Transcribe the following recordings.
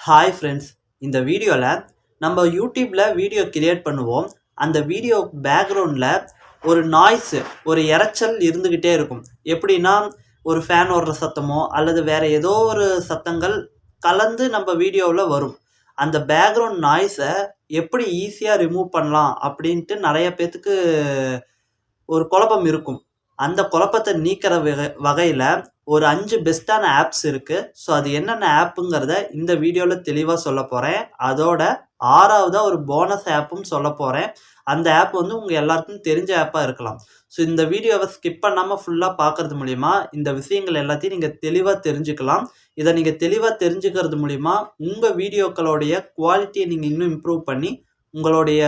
Hi friends, இந்த வீடியோவில் நம்ம யூடியூப்பில் வீடியோ கிரியேட் பண்ணுவோம். அந்த வீடியோ பேக்ரவுண்டில் ஒரு நாய்ஸு, ஒரு இரைச்சல் இருந்துக்கிட்டே இருக்கும். எப்படின்னா, ஒரு ஃபேன் ஓடுற சத்தமோ அல்லது வேறு ஏதோ ஒரு சத்தங்கள் கலந்து நம்ம வீடியோவில் வரும். அந்த பேக்ரவுண்ட் நாய்ஸை எப்படி ஈஸியாக ரிமூவ் பண்ணலாம் அப்படின்ட்டு நிறைய பேர்த்துக்கு ஒரு குழப்பம் இருக்கும். அந்த குழப்பத்தை நீக்கிற வகையில் ஒரு 5 பெஸ்ட்டான ஆப்ஸ் இருக்குது. ஸோ அது என்னென்ன ஆப்புங்கிறத இந்த வீடியோவில் தெளிவாக சொல்ல போகிறேன். அதோட 6வதாக ஒரு போனஸ் ஆப்பும் சொல்ல போகிறேன். அந்த ஆப் வந்து உங்கள் எல்லாருக்கும் தெரிஞ்ச ஆப்பாக இருக்கலாம். ஸோ இந்த வீடியோவை ஸ்கிப் பண்ணாமல் ஃபுல்லாக பார்க்குறது மூலிமா இந்த விஷயங்கள் எல்லாத்தையும் நீங்கள் தெளிவாக தெரிஞ்சுக்கலாம். இதை நீங்கள் தெளிவாக தெரிஞ்சுக்கிறது மூலிமா உங்கள் வீடியோக்களுடைய குவாலிட்டியை நீங்கள் இன்னும் இம்ப்ரூவ் பண்ணி உங்களுடைய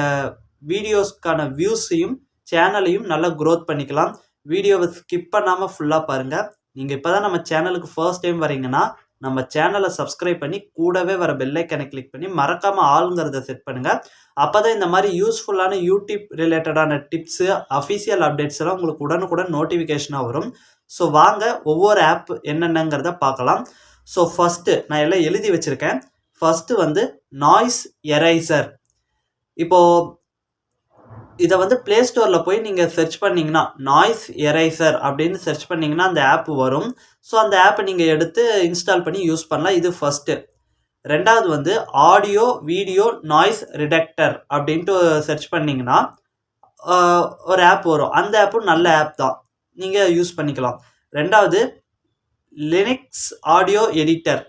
வீடியோஸ்க்கான வியூஸையும் சேனலையும் நல்லா க்ரோத் பண்ணிக்கலாம். வீடியோவை ஸ்கிப் பண்ணாமல் ஃபுல்லாக பாருங்கள். நீங்கள் இப்போ தான் நம்ம சேனலுக்கு ஃபர்ஸ்ட் டைம் வரீங்கன்னா நம்ம சேனலை சப்ஸ்கிரைப் பண்ணி கூடவே வர பெல் ஐக்கனை கிளிக் பண்ணி மறக்காமல் ஆளுங்கிறத செட் பண்ணுங்கள். அப்போ தான் இந்த மாதிரி யூஸ்ஃபுல்லான யூடியூப் ரிலேட்டடான டிப்ஸு, அஃபிஷியல் அப்டேட்ஸ் எல்லாம் உங்களுக்கு உடனுக்குடன் நோட்டிஃபிகேஷனாக வரும். ஸோ வாங்க ஒவ்வொரு ஆப் என்னென்னங்கிறத பார்க்கலாம். ஸோ ஃபஸ்ட்டு நான் எல்லாம் எழுதி வச்சுருக்கேன். ஃபஸ்ட்டு வந்து நாய்ஸ் எரைசர். இப்போது இதை வந்து ப்ளே ஸ்டோரில் போய் நீங்கள் சர்ச் பண்ணிங்கன்னா நாய்ஸ் எரைசர் அப்படின்னு சர்ச் பண்ணிங்கன்னா அந்த ஆப் வரும். ஸோ அந்த ஆப்பை நீங்கள் எடுத்து இன்ஸ்டால் பண்ணி யூஸ் பண்ணலாம். இது ஃபஸ்ட்டு. ரெண்டாவது வந்து ஆடியோ வீடியோ நாய்ஸ் ரிடக்டர் அப்படின்ட்டு சர்ச் பண்ணிங்கன்னா ஒரு ஆப் வரும். அந்த ஆப்பும் நல்ல ஆப் தான், நீங்கள் யூஸ் பண்ணிக்கலாம். ரெண்டாவது லினக்ஸ் ஆடியோ எடிட்டர்,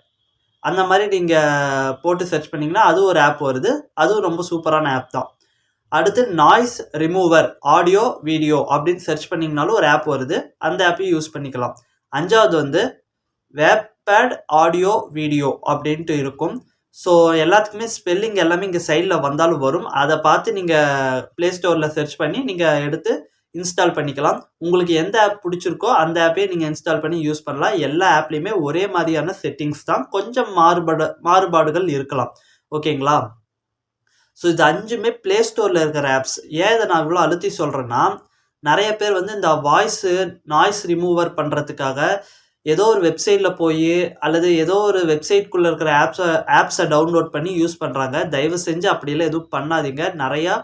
அந்த மாதிரி நீங்கள் போட்டு சர்ச் பண்ணிங்கன்னா அது ஒரு ஆப் வருது. அதுவும் ரொம்ப சூப்பரான ஆப் தான். அடுத்து நாய்ஸ் ரிமூவர் ஆடியோ வீடியோ அப்படின்னு சர்ச் பண்ணிங்கனாலும் ஒரு ஆப் வருது. அந்த ஆப்பையும் யூஸ் பண்ணிக்கலாம். அஞ்சாவது வந்து வேப்பேட் ஆடியோ வீடியோ அப்படின்ட்டு இருக்கும். ஸோ எல்லாத்துக்குமே ஸ்பெல்லிங் எல்லாமே இங்கே சைடில் வந்தாலும் வரும். அதை பார்த்து நீங்கள் ப்ளே ஸ்டோரில் சர்ச் பண்ணி நீங்கள் எடுத்து இன்ஸ்டால் பண்ணிக்கலாம். உங்களுக்கு எந்த ஆப் பிடிச்சிருக்கோ அந்த ஆப்பே நீங்கள் இன்ஸ்டால் பண்ணி யூஸ் பண்ணலாம். எல்லா ஆப்லேயுமே ஒரே மாதிரியான செட்டிங்ஸ் தான், கொஞ்சம் மாறுபாடுகள் இருக்கலாம். ஓகேங்களா? ஸோ இது 5மே ப்ளே ஸ்டோரில் இருக்கிற ஆப்ஸ். ஏன் இதை நான் இவ்வளோ அழுத்தி சொல்கிறேன்னா, நிறைய பேர் வந்து இந்த நாய்ஸ் ரிமூவர் பண்ணுறதுக்காக ஏதோ ஒரு வெப்சைட்டில் போய் அல்லது ஏதோ ஒரு வெப்சைட்குள்ளே இருக்கிற ஆப்ஸை டவுன்லோட் பண்ணி யூஸ் பண்ணுறாங்க. தயவு செஞ்சு அப்படிலாம் எதுவும் பண்ணாதீங்க. நிறையா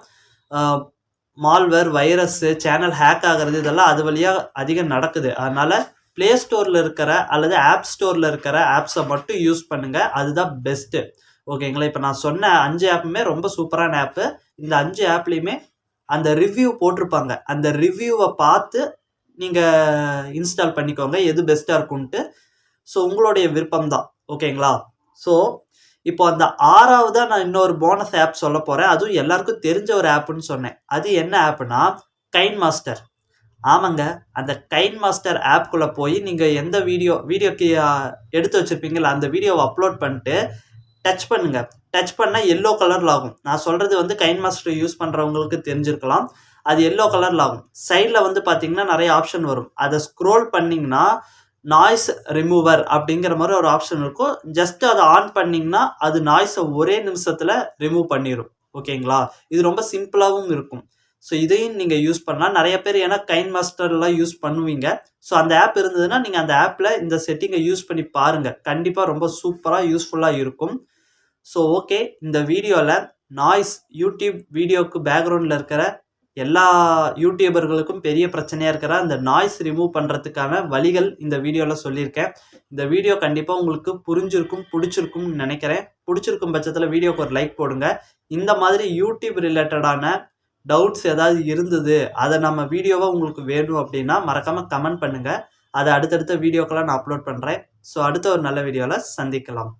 மால்வேர், வைரஸ்ஸு, சேனல் ஹேக் ஆகிறது இதெல்லாம் அது வழியாக அதிகம் நடக்குது. அதனால் ப்ளே ஸ்டோரில் இருக்கிற அல்லது ஆப் ஸ்டோரில் இருக்கிற ஆப்ஸை மட்டும் யூஸ் பண்ணுங்கள். அதுதான் பெஸ்ட்டு. ஓகேங்களா? இப்போ நான் சொன்ன 5 ஆப்புமே ரொம்ப சூப்பரான ஆப்பு. இந்த 5 ஆப்லேயுமே அந்த ரிவ்யூ போட்டிருப்பாங்க. அந்த ரிவ்யூவை பார்த்து நீங்கள் இன்ஸ்டால் பண்ணிக்கோங்க எது பெஸ்ட்டாக இருக்குன்ட்டு. ஸோ உங்களுடைய விருப்பம் தான். ஓகேங்களா? ஸோ இப்போ அந்த 6வதாக நான் இன்னொரு போனஸ் ஆப் சொல்ல போகிறேன். அதுவும் எல்லாருக்கும் தெரிஞ்ச ஒரு ஆப்புன்னு சொன்னேன். அது என்ன ஆப்புனா கைன் மாஸ்டர். ஆமாங்க, அந்த கைன் மாஸ்டர் ஆப்குள்ளே போய் நீங்கள் எந்த வீடியோக்கு எடுத்து வச்சுருப்பீங்களா அந்த வீடியோவை அப்லோட் பண்ணிட்டு டச் பண்ணுங்கள். டச் பண்ணால் எல்லோ கலரில் ஆகும். நான் சொல்கிறது வந்து கைன் மாஸ்டர் யூஸ் பண்ணுறவங்களுக்கு தெரிஞ்சிருக்கலாம். அது எல்லோ கலரில் ஆகும். சைடில் வந்து பார்த்தீங்கன்னா நிறைய ஆப்ஷன் வரும். அதை ஸ்க்ரோல் பண்ணிங்கன்னா நாய்ஸ் ரிமூவர் அப்படிங்கிற மாதிரி ஒரு ஆப்ஷன் இருக்கும். ஜஸ்ட் அதை ஆன் பண்ணிங்கன்னா அது நாய்ஸை ஒரே நிமிஷத்தில் ரிமூவ் பண்ணிடும். ஓகேங்களா? இது ரொம்ப சிம்பிளாகவும் இருக்கும். ஸோ இதையும் நீங்கள் யூஸ் பண்ணலாம். நிறைய பேர் ஏன்னா கைன் மாஸ்டர்லாம் யூஸ் பண்ணுவீங்க. ஸோ அந்த ஆப் இருந்ததுன்னா நீங்கள் அந்த ஆப்பில் இந்த செட்டிங்கை யூஸ் பண்ணி பாருங்கள். கண்டிப்பாக ரொம்ப சூப்பராக யூஸ்ஃபுல்லாக இருக்கும். ஸோ ஓகே, இந்த வீடியோவில் நாய்ஸ் யூடியூப் வீடியோவுக்கு பேக்ரவுண்டில் இருக்கிற எல்லா யூடியூபர்களுக்கும் பெரிய பிரச்சனையாக இருக்கிற அந்த நாய்ஸ் ரிமூவ் பண்ணுறதுக்கான வழிகள் இந்த வீடியோவில் சொல்லியிருக்கேன். இந்த வீடியோ கண்டிப்பாக உங்களுக்கு பிடிச்சிருக்கும்னு நினைக்கிறேன். பிடிச்சிருக்கும் பட்சத்தில் வீடியோக்கு ஒரு லைக் போடுங்க. இந்த மாதிரி யூடியூப் ரிலேட்டடான டவுட்ஸ் ஏதாவது இருந்தது, அதை நம்ம வீடியோவாக உங்களுக்கு வேணும் அப்படின்னா மறக்காமல் கமெண்ட் பண்ணுங்கள். அதை அடுத்தடுத்த வீடியோக்கெல்லாம் நான் அப்லோட் பண்ணுறேன். ஸோ அடுத்த ஒரு நல்ல வீடியோவில் சந்திக்கலாம்.